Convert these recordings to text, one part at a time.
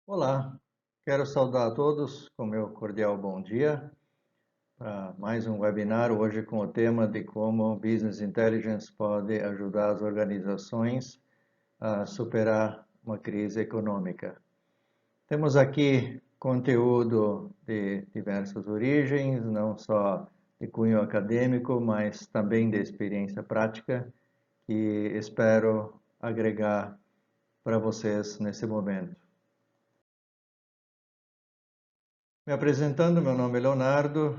Olá, quero saudar a todos com meu cordial bom dia para mais um webinar hoje com o tema de como Business Intelligence pode ajudar as organizações a superar uma crise econômica. Temos aqui conteúdo de diversas origens, não só de cunho acadêmico, mas também de experiência prática, que espero agregar para vocês nesse momento. Me apresentando, meu nome é Leonardo,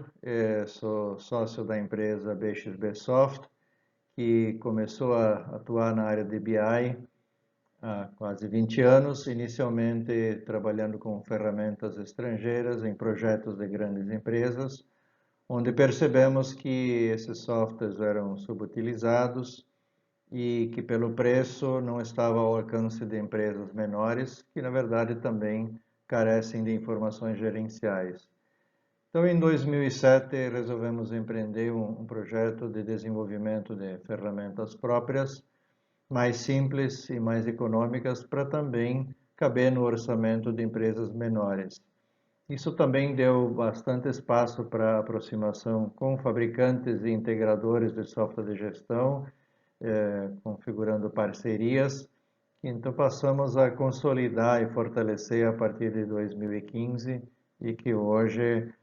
sou sócio da empresa BXB Soft, que começou a atuar na área de BI há quase 20 anos, inicialmente trabalhando com ferramentas estrangeiras em projetos de grandes empresas, onde percebemos que esses softwares eram subutilizados e que pelo preço não estava ao alcance de empresas menores, que na verdade também carecem de informações gerenciais. Então, em 2007, resolvemos empreender um projeto de desenvolvimento de ferramentas próprias, mais simples e mais econômicas, para também caber no orçamento de empresas menores. Isso também deu bastante espaço para aproximação com fabricantes e integradores de software de gestão, configurando parcerias. Então, passamos a consolidar e fortalecer a partir de 2015 e que hoje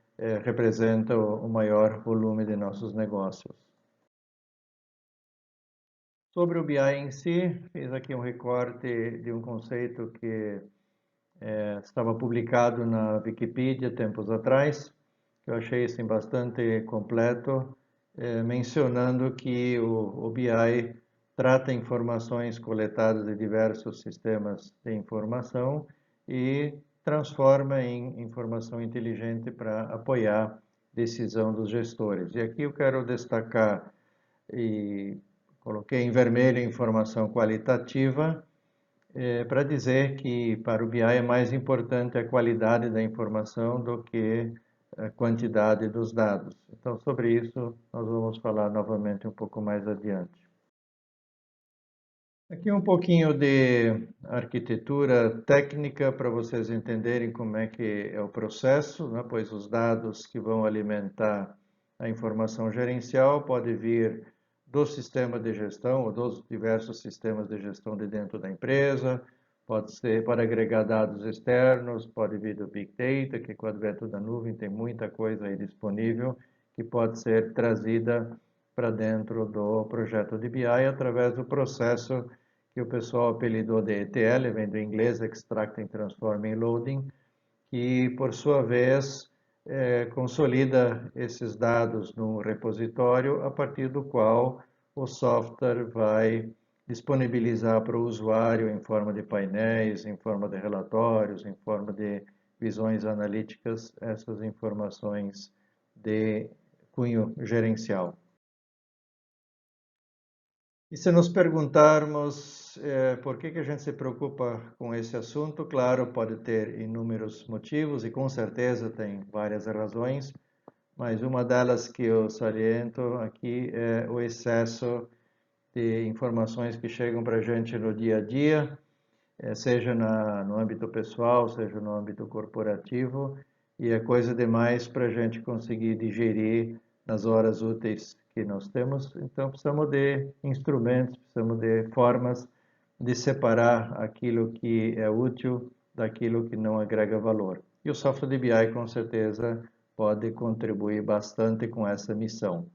representa o maior volume de nossos negócios. Sobre o BI em si, fiz aqui um recorte de um conceito que estava publicado na Wikipedia tempos atrás, que eu achei assim, bastante completo, mencionando que o BI trata informações coletadas de diversos sistemas de informação e transforma em informação inteligente para apoiar decisão dos gestores. E aqui eu quero destacar, e coloquei em vermelho, informação qualitativa, para dizer que para o BI é mais importante a qualidade da informação do que a quantidade dos dados. Então, sobre isso, nós vamos falar novamente um pouco mais adiante. Aqui um pouquinho de arquitetura técnica para vocês entenderem como é que é o processo, né? Pois os dados que vão alimentar a informação gerencial podem vir do sistema de gestão ou dos diversos sistemas de gestão de dentro da empresa, pode agregar dados externos, pode vir do Big Data, que com o advento da nuvem tem muita coisa aí disponível que pode ser trazida para dentro do projeto de BI através do processo que o pessoal apelidou de ETL, vem do inglês Extracting, Transforming, Loading, que por sua vez consolida esses dados num repositório a partir do qual o software vai disponibilizar para o usuário em forma de painéis, em forma de relatórios, em forma de visões analíticas, essas informações de cunho gerencial. E se nos perguntarmos por que a gente se preocupa com esse assunto, claro, pode ter inúmeros motivos e com certeza tem várias razões, mas uma delas que eu saliento aqui é o excesso de informações que chegam para a gente no dia a dia, seja no âmbito pessoal, seja no âmbito corporativo, e é coisa demais para a gente conseguir digerir nas horas úteis que nós temos. Então, precisamos de instrumentos, precisamos de formas de separar aquilo que é útil daquilo que não agrega valor. E o software de BI, com certeza, pode contribuir bastante com essa missão.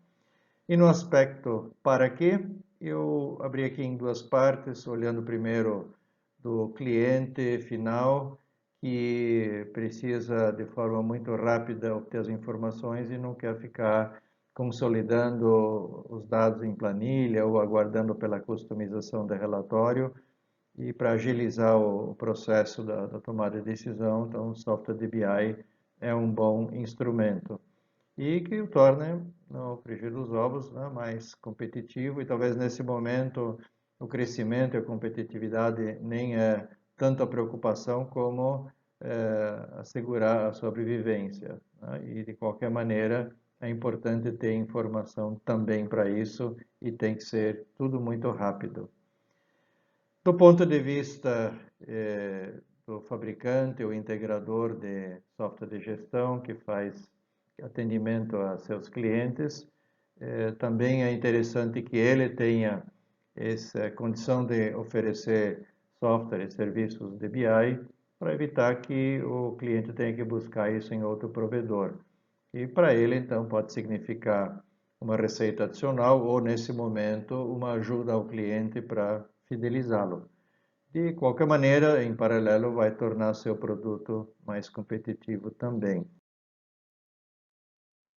E no aspecto para quê, eu abri aqui em duas partes, olhando primeiro do cliente final, que precisa de forma muito rápida obter as informações e não quer ficar consolidando os dados em planilha ou aguardando pela customização do relatório. E para agilizar o processo da tomada de decisão, então o software de BI é um bom instrumento e que o torne, no frigir dos ovos, né, mais competitivo e talvez nesse momento o crescimento e a competitividade nem é tanto a preocupação como assegurar a sobrevivência, né? E de qualquer maneira é importante ter informação também para isso e tem que ser tudo muito rápido. Do ponto de vista do fabricante ou integrador de software de gestão que faz atendimento a seus clientes. Também é interessante que ele tenha essa condição de oferecer software e serviços de BI para evitar que o cliente tenha que buscar isso em outro provedor. E para ele, então, pode significar uma receita adicional ou, nesse momento, uma ajuda ao cliente para fidelizá-lo. De qualquer maneira, em paralelo, vai tornar seu produto mais competitivo também.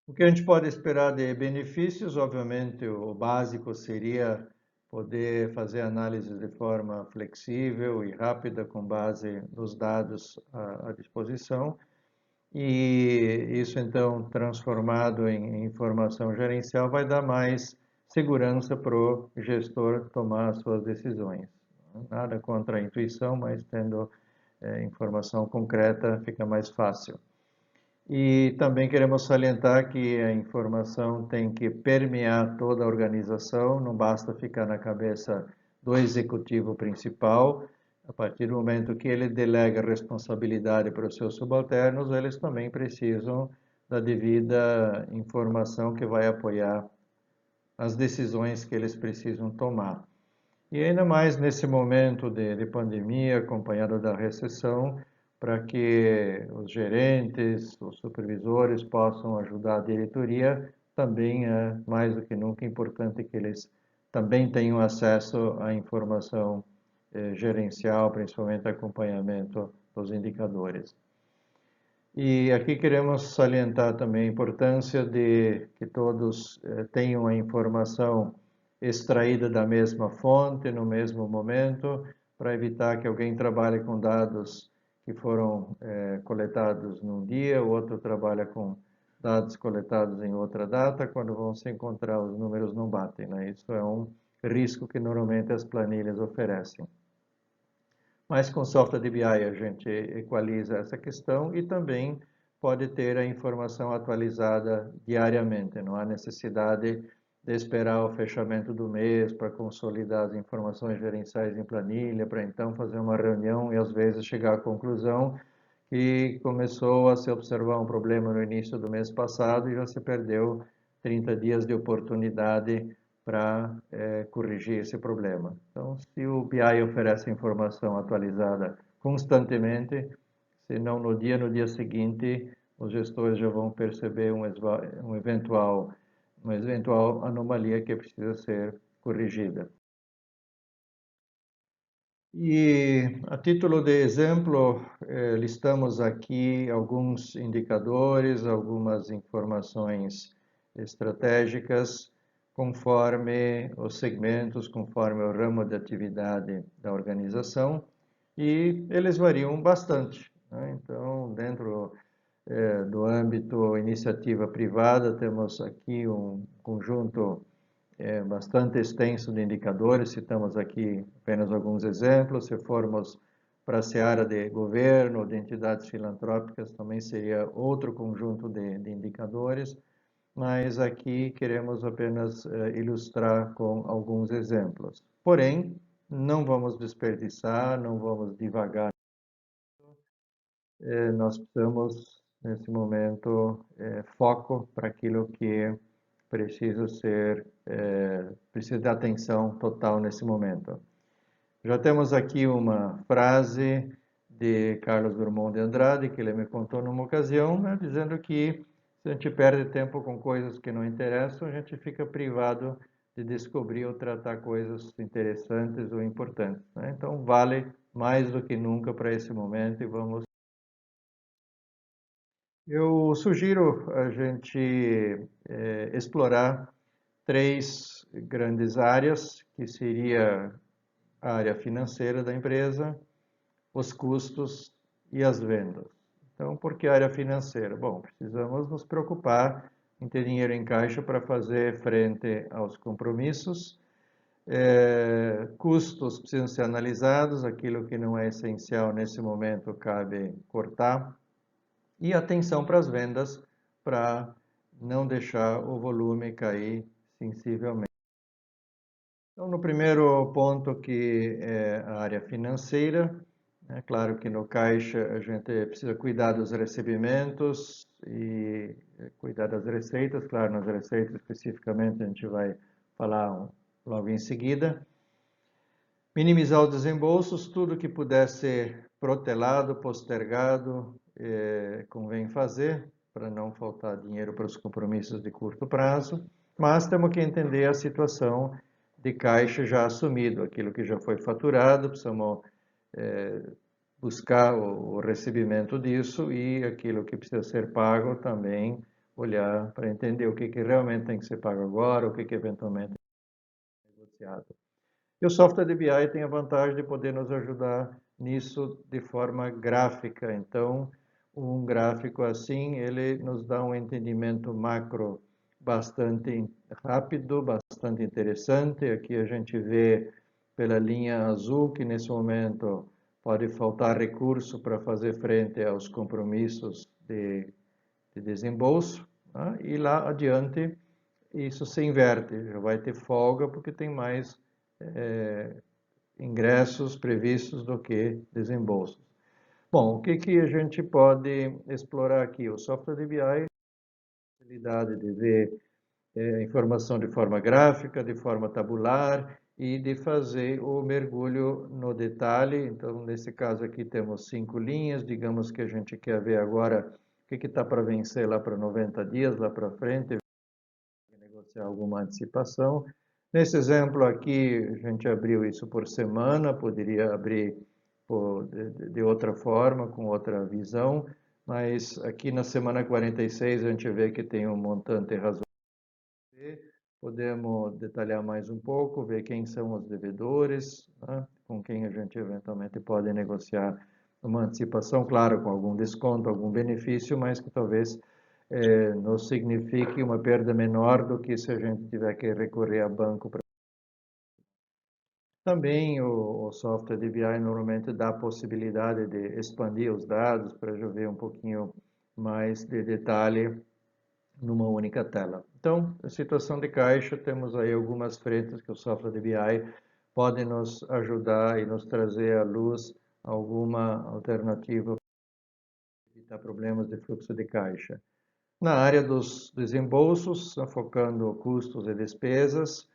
O que a gente pode esperar de benefícios? Obviamente, o básico seria poder fazer análises de forma flexível e rápida com base nos dados à disposição. E isso, então, transformado em informação gerencial, vai dar mais segurança para o gestor tomar as suas decisões. Nada contra a intuição, mas tendo informação concreta fica mais fácil. E também queremos salientar que a informação tem que permear toda a organização, não basta ficar na cabeça do executivo principal. A partir do momento que ele delega responsabilidade para os seus subalternos, eles também precisam da devida informação que vai apoiar as decisões que eles precisam tomar. E ainda mais nesse momento de pandemia, acompanhado da recessão, para que os gerentes, os supervisores possam ajudar a diretoria, também é mais do que nunca importante que eles também tenham acesso à informação gerencial, principalmente acompanhamento dos indicadores. E aqui queremos salientar também a importância de que todos tenham a informação extraída da mesma fonte, no mesmo momento, para evitar que alguém trabalhe com dados que foram coletados num dia, o outro trabalha com dados coletados em outra data, quando vão se encontrar os números não batem, né? Isso é um risco que normalmente as planilhas oferecem. Mas com software de BI a gente equaliza essa questão e também pode ter a informação atualizada diariamente. Não há necessidade de esperar o fechamento do mês para consolidar as informações gerenciais em planilha, para então fazer uma reunião e às vezes chegar à conclusão que começou a se observar um problema no início do mês passado e já se perdeu 30 dias de oportunidade para corrigir esse problema. Então, se o BI oferece informação atualizada constantemente, se não no dia seguinte, os gestores já vão perceber uma eventual anomalia que precisa ser corrigida. E, a título de exemplo, listamos aqui alguns indicadores, algumas informações estratégicas, conforme os segmentos, conforme o ramo de atividade da organização, e eles variam bastante, né? Então, dentro do âmbito iniciativa privada, temos aqui um conjunto bastante extenso de indicadores, citamos aqui apenas alguns exemplos. Se formos para a seara de governo, de entidades filantrópicas, também seria outro conjunto de indicadores, mas aqui queremos apenas ilustrar com alguns exemplos. Porém, não vamos desperdiçar, não vamos divagar. Nós precisamos, nesse momento, foco para aquilo que precisa de atenção total nesse momento. Já temos aqui uma frase de Carlos Drummond de Andrade, que ele me contou numa ocasião, né, dizendo que se a gente perde tempo com coisas que não interessam, a gente fica privado de descobrir ou tratar coisas interessantes ou importantes, né? Então, vale mais do que nunca para esse momento e vamos. Eu sugiro a gente explorar três grandes áreas, que seria a área financeira da empresa, os custos e as vendas. Então, por que área financeira? Bom, precisamos nos preocupar em ter dinheiro em caixa para fazer frente aos compromissos. Custos precisam ser analisados, aquilo que não é essencial nesse momento cabe cortar. E atenção para as vendas, para não deixar o volume cair sensivelmente. Então, no primeiro ponto, que é a área financeira, É claro que no caixa a gente precisa cuidar dos recebimentos e cuidar das receitas. Claro, nas receitas especificamente a gente vai falar logo em seguida. Minimizar os desembolsos, tudo que puder ser protelado, postergado, convém fazer para não faltar dinheiro para os compromissos de curto prazo. Mas temos que entender a situação de caixa já assumido, aquilo que já foi faturado, precisamos buscar o recebimento disso e aquilo que precisa ser pago também olhar para entender o que realmente tem que ser pago agora, o que eventualmente é negociado. E o software de BI tem a vantagem de poder nos ajudar nisso de forma gráfica. Então, um gráfico assim, ele nos dá um entendimento macro bastante rápido, bastante interessante. Aqui a gente vê pela linha azul que nesse momento pode faltar recurso para fazer frente aos compromissos de desembolso, né? E lá adiante isso se inverte, já vai ter folga porque tem mais ingressos previstos do que desembolsos. Bom, o que a gente pode explorar aqui? O software de BI tem a possibilidade de ver informação de forma gráfica, de forma tabular e de fazer o mergulho no detalhe. Então, nesse caso aqui temos 5 linhas, digamos que a gente quer ver agora o que está para vencer lá para 90 dias, lá para frente, negociar alguma antecipação. Nesse exemplo aqui, a gente abriu isso por semana, poderia abrir de outra forma, com outra visão, mas aqui na semana 46 a gente vê que tem um montante razoável. Podemos detalhar mais um pouco, ver quem são os devedores, né, com quem a gente eventualmente pode negociar uma antecipação, claro, com algum desconto, algum benefício, mas que talvez nos signifique uma perda menor do que se a gente tiver que recorrer a banco. Também o software de BI normalmente dá a possibilidade de expandir os dados para já ver um pouquinho mais de detalhe numa única tela. Então, a situação de caixa, temos aí algumas frentes que o software de BI pode nos ajudar e nos trazer à luz alguma alternativa para evitar problemas de fluxo de caixa. Na área dos desembolsos, focando custos e despesas,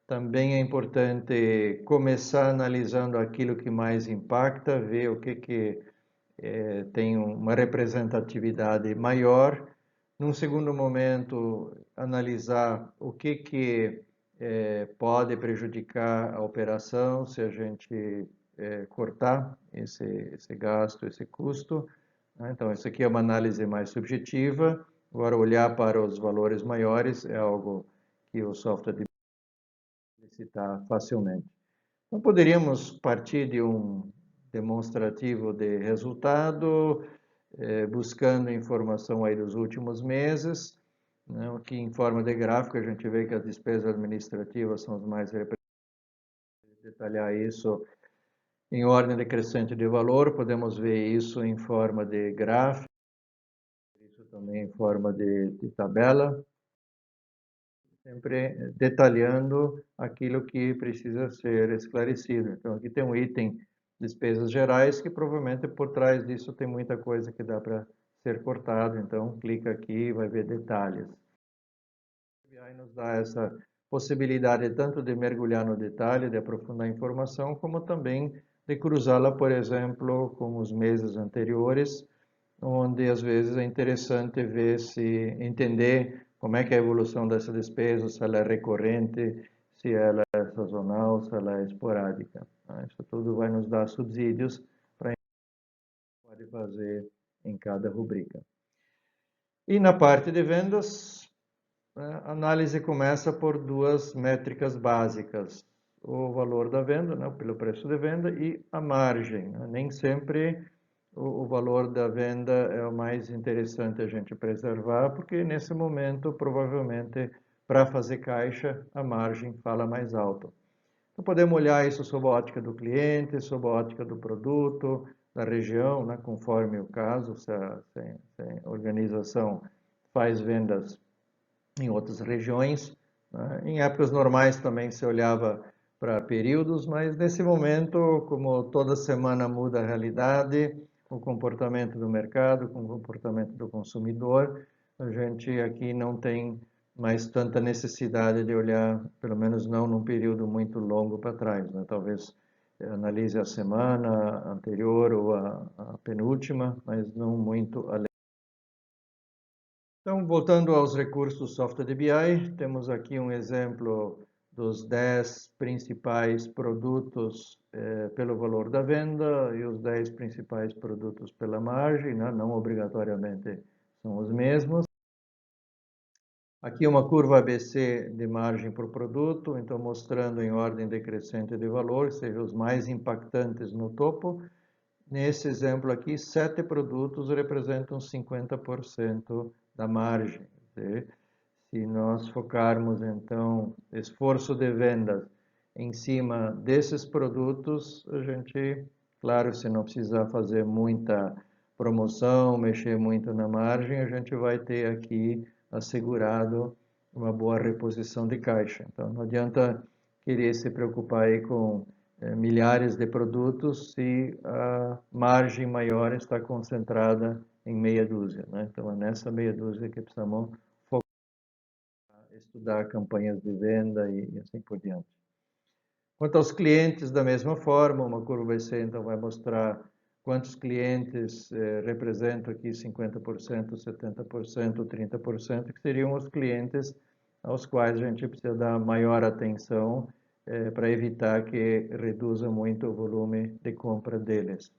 também é importante começar analisando aquilo que mais impacta, ver o que tem uma representatividade maior. Num segundo momento, analisar o que pode prejudicar a operação se a gente cortar esse gasto, esse custo. Então, isso aqui é uma análise mais subjetiva. Agora, olhar para os valores maiores é algo que o software de citar facilmente. Então, poderíamos partir de um demonstrativo de resultado, buscando informação aí dos últimos meses, né? Aqui em forma de gráfico a gente vê que as despesas administrativas são as mais representativas. Detalhar isso em ordem decrescente de valor, podemos ver isso em forma de gráfico, isso também em forma de tabela, sempre detalhando aquilo que precisa ser esclarecido. Então, aqui tem um item despesas gerais que provavelmente por trás disso tem muita coisa que dá para ser cortado. Então, clica aqui e vai ver detalhes. O BI nos dá essa possibilidade tanto de mergulhar no detalhe, de aprofundar a informação, como também de cruzá-la, por exemplo, com os meses anteriores, onde às vezes é interessante ver se entender como é que é a evolução dessa despesa, se ela é recorrente, se ela é sazonal, se ela é esporádica. Isso tudo vai nos dar subsídios para a gente pode fazer em cada rubrica. E na parte de vendas, a análise começa por duas métricas básicas: o valor da venda, né, pelo preço de venda, e a margem. Nem sempre o valor da venda é o mais interessante a gente preservar, porque nesse momento, provavelmente, para fazer caixa, a margem fala mais alto. Então, podemos olhar isso sob a ótica do cliente, sob a ótica do produto, da região, né, conforme o caso, se a organização faz vendas em outras regiões, né? Em épocas normais também se olhava para períodos, mas nesse momento, como toda semana muda a realidade, o comportamento do mercado, com o comportamento do consumidor, a gente aqui não tem mais tanta necessidade de olhar, pelo menos não num período muito longo para trás, né? Talvez analise a semana anterior ou a penúltima, mas não muito além. Então, voltando aos recursos do software de BI, temos aqui um exemplo dos 10 principais produtos pelo valor da venda e os 10 principais produtos pela margem, né? Não obrigatoriamente são os mesmos. Aqui uma curva ABC de margem por produto, então mostrando em ordem decrescente de valor, seja os mais impactantes no topo. Nesse exemplo aqui, 7 produtos representam 50% da margem. Se nós focarmos, então, esforço de vendas em cima desses produtos, a gente, claro, se não precisar fazer muita promoção, mexer muito na margem, a gente vai ter aqui assegurado uma boa reposição de caixa. Então, não adianta querer se preocupar aí com milhares de produtos se a margem maior está concentrada em meia dúzia, né? Então, é nessa meia dúzia que precisamos estudar campanhas de venda e assim por diante. Quanto aos clientes, da mesma forma, uma curva BC então vai mostrar quantos clientes representam aqui 50%, 70%, 30%, que seriam os clientes aos quais a gente precisa dar maior atenção para evitar que reduza muito o volume de compra deles.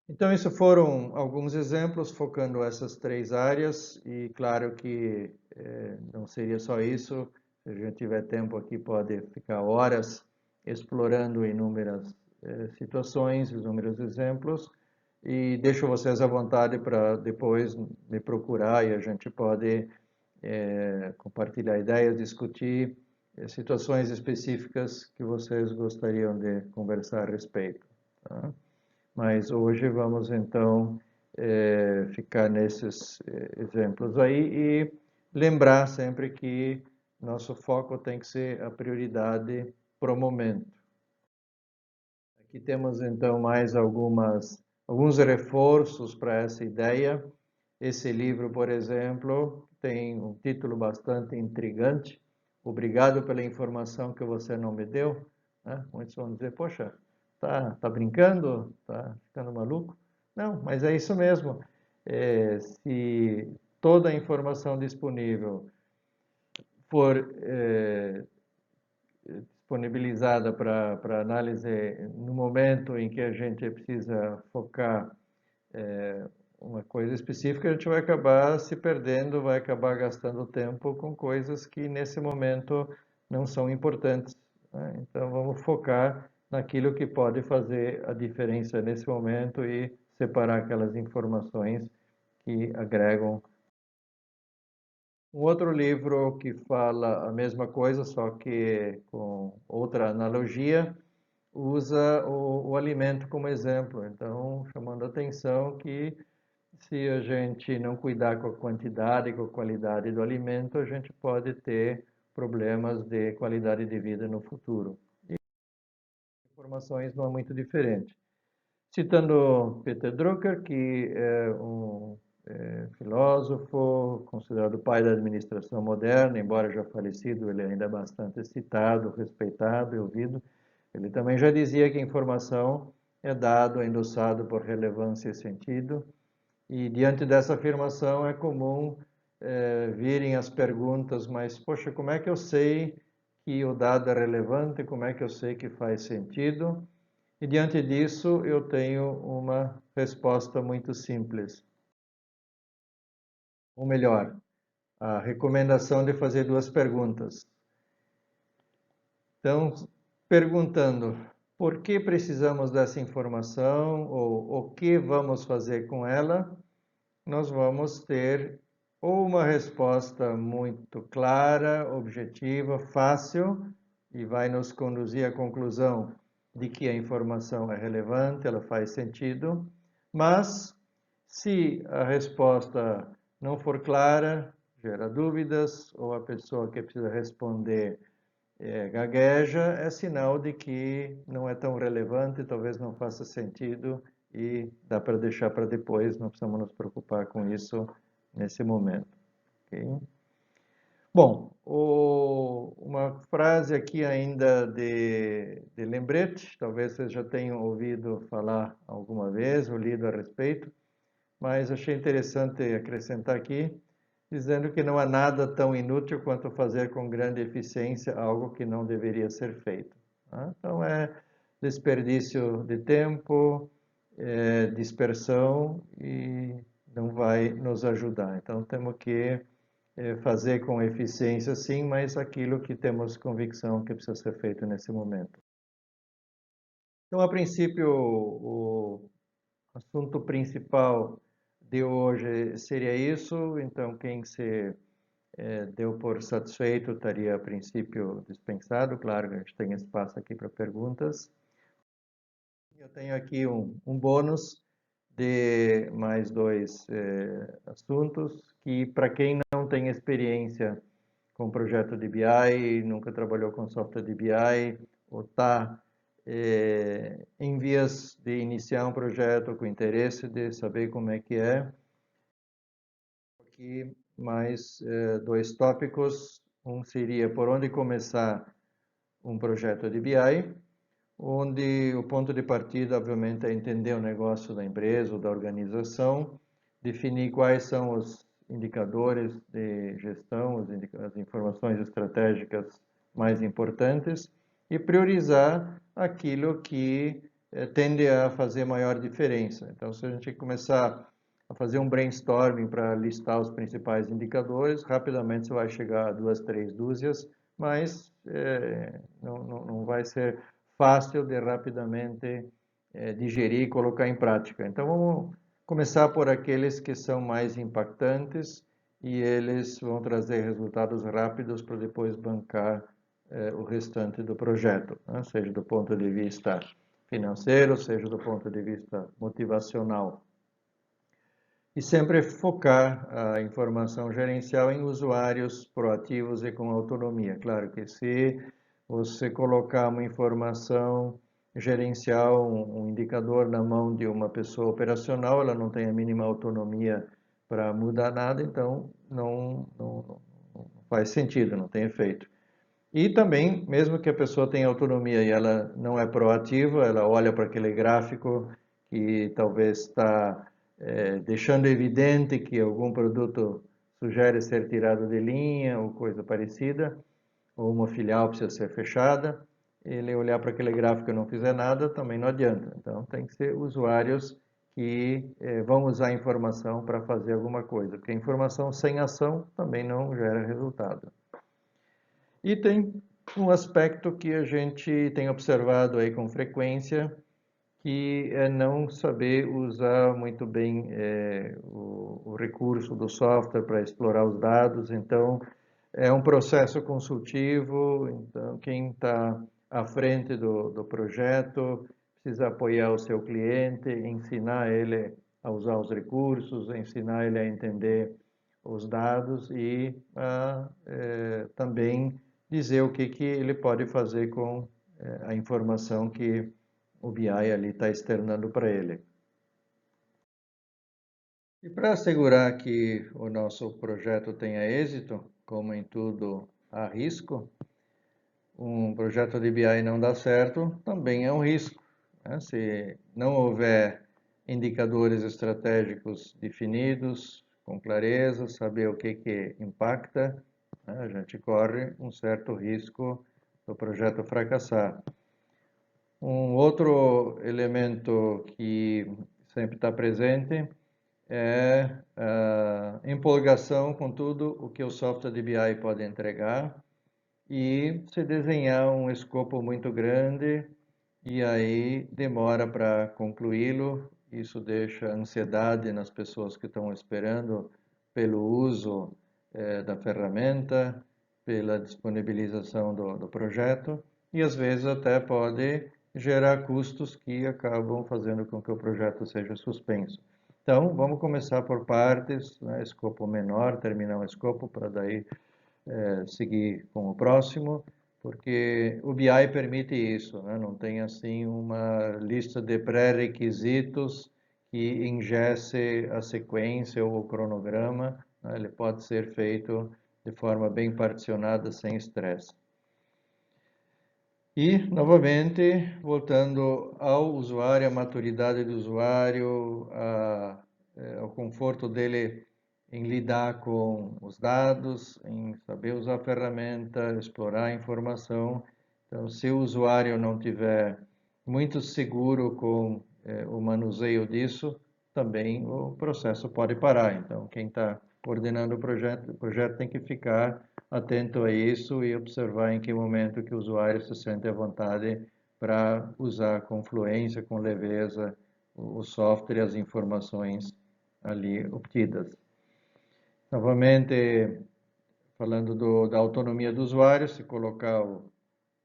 Então, isso foram alguns exemplos focando essas 3 áreas e claro que não seria só isso, se a gente tiver tempo aqui pode ficar horas explorando inúmeras situações, inúmeros exemplos e deixo vocês à vontade para depois me procurar e a gente pode compartilhar ideias, discutir situações específicas que vocês gostariam de conversar a respeito. Tá? Mas hoje vamos então ficar nesses exemplos aí e lembrar sempre que nosso foco tem que ser a prioridade para o momento. Aqui temos então mais alguns reforços para essa ideia. Esse livro, por exemplo, tem um título bastante intrigante. Obrigado pela informação que você não me deu. Né? Muitos vão dizer, poxa, tá brincando? Tá ficando maluco? Não, mas é isso mesmo. Se toda a informação disponível for disponibilizada para análise no momento em que a gente precisa focar uma coisa específica, a gente vai acabar se perdendo, vai acabar gastando tempo com coisas que nesse momento não são importantes. Né? Então vamos focar naquilo que pode fazer a diferença nesse momento e separar aquelas informações que agregam. Um outro livro que fala a mesma coisa, só que com outra analogia, usa o alimento como exemplo. Então, chamando a atenção que se a gente não cuidar com a quantidade e com a qualidade do alimento, a gente pode ter problemas de qualidade de vida no futuro. E informações não é muito diferente. Citando Peter Drucker, que é um filósofo considerado o pai da administração moderna, embora já falecido, ele ainda é bastante citado, respeitado e ouvido. Ele também já dizia que a informação é dado, é endossado por relevância e sentido, e diante dessa afirmação é comum virem as perguntas, mas poxa, como é que eu sei que o dado é relevante? Como é que eu sei que faz sentido? E diante disso eu tenho uma resposta muito simples. Ou melhor, a recomendação de fazer 2 perguntas. Então, perguntando por que precisamos dessa informação ou o que vamos fazer com ela, nós vamos ter ou uma resposta muito clara, objetiva, fácil e vai nos conduzir à conclusão de que a informação é relevante, ela faz sentido, mas se a resposta não for clara, gera dúvidas ou a pessoa que precisa responder gagueja, é sinal de que não é tão relevante, talvez não faça sentido e dá para deixar para depois, não precisamos nos preocupar com isso nesse momento. Okay? Bom, uma frase aqui ainda de lembrete, talvez vocês já tenham ouvido falar alguma vez ou lido a respeito, mas achei interessante acrescentar aqui, dizendo que não há nada tão inútil quanto fazer com grande eficiência algo que não deveria ser feito. Tá? Então, é desperdício de tempo, dispersão e não vai nos ajudar. Então, temos que fazer com eficiência, sim, mas aquilo que temos convicção que precisa ser feito nesse momento. Então, a princípio, o assunto principal de hoje seria isso. Então, quem se deu por satisfeito estaria, a princípio, dispensado. Claro que a gente tem espaço aqui para perguntas. Eu tenho aqui um bônus de mais dois assuntos que, para quem não tem experiência com projeto de BI, nunca trabalhou com software de BI, ou está em vias de iniciar um projeto com interesse de saber como é que é. Aqui mais dois tópicos. Um seria por onde começar um projeto de BI, onde o ponto de partida, obviamente, é entender o negócio da empresa ou da organização, definir quais são os indicadores de gestão, as informações estratégicas mais importantes e priorizar aquilo que tende a fazer maior diferença. Então, se a gente começar a fazer um brainstorming para listar os principais indicadores, rapidamente você vai chegar a 2, 3 dúzias, mas não vai ser fácil de rapidamente digerir e colocar em prática. Então, vamos começar por aqueles que são mais impactantes e eles vão trazer resultados rápidos para depois bancar o restante do projeto, né? Seja do ponto de vista financeiro, seja do ponto de vista motivacional. E sempre focar a informação gerencial em usuários proativos e com autonomia. Claro que se você colocar uma informação gerencial, um indicador na mão de uma pessoa operacional, ela não tem a mínima autonomia para mudar nada, então não faz sentido, não tem efeito. E também, mesmo que a pessoa tenha autonomia e ela não é proativa, ela olha para aquele gráfico que talvez está deixando evidente que algum produto sugere ser tirado de linha ou coisa parecida, ou uma filial precisa ser fechada, ele olhar para aquele gráfico e não fizer nada, também não adianta. Então, tem que ser usuários que vão usar a informação para fazer alguma coisa, porque a informação sem ação também não gera resultado. E tem um aspecto que a gente tem observado aí com frequência, que é não saber usar muito bem o recurso do software para explorar os dados. Então, é um processo consultivo, então quem está à frente do projeto precisa apoiar o seu cliente, ensinar ele a usar os recursos, ensinar ele a entender os dados e também dizer o que ele pode fazer com a informação que o BI ali está externando para ele. E para assegurar que o nosso projeto tenha êxito, como em tudo há risco, um projeto de BI não dá certo, também é um risco, né? Se não houver indicadores estratégicos definidos, com clareza, saber o que impacta, né? A gente corre um certo risco do projeto fracassar. Um outro elemento que sempre está presente é a empolgação com tudo o que o software de BI pode entregar e se desenhar um escopo muito grande e aí demora para concluí-lo. Isso deixa ansiedade nas pessoas que estão esperando pelo uso da ferramenta, pela disponibilização do projeto e às vezes até pode gerar custos que acabam fazendo com que o projeto seja suspenso. Então, vamos começar por partes, né? Escopo menor, terminar um escopo para daí seguir com o próximo. porque o BI permite isso, né? Não tem assim uma lista de pré-requisitos que engesse a sequência ou o cronograma, né? Ele pode ser feito de forma bem particionada, sem estresse. E, novamente, voltando ao usuário, à maturidade do usuário, ao conforto dele em lidar com os dados, em saber usar a ferramenta, explorar a informação. Então, se o usuário não tiver muito seguro com o manuseio disso, também o processo pode parar. Então, quem está coordenando o projeto tem que ficar atento a isso e observar em que momento que o usuário se sente à vontade para usar com fluência, com leveza, o software e as informações ali obtidas. Novamente, falando da autonomia do usuário, se colocar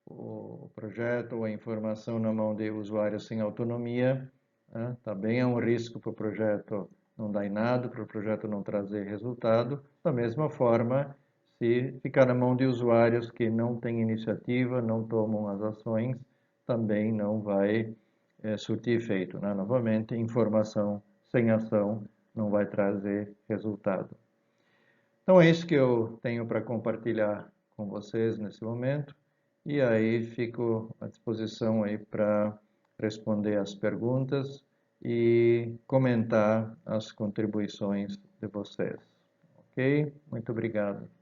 o projeto ou a informação na mão de usuários sem autonomia, né, também é um risco para o projeto não dar em nada, para o projeto não trazer resultado. Da mesma forma, se ficar na mão de usuários que não têm iniciativa, não tomam as ações, também não vai surtir efeito, né? Novamente, informação sem ação não vai trazer resultado. Então é isso que eu tenho para compartilhar com vocês nesse momento. E aí fico à disposição aí para responder as perguntas e comentar as contribuições de vocês. Ok? Muito obrigado.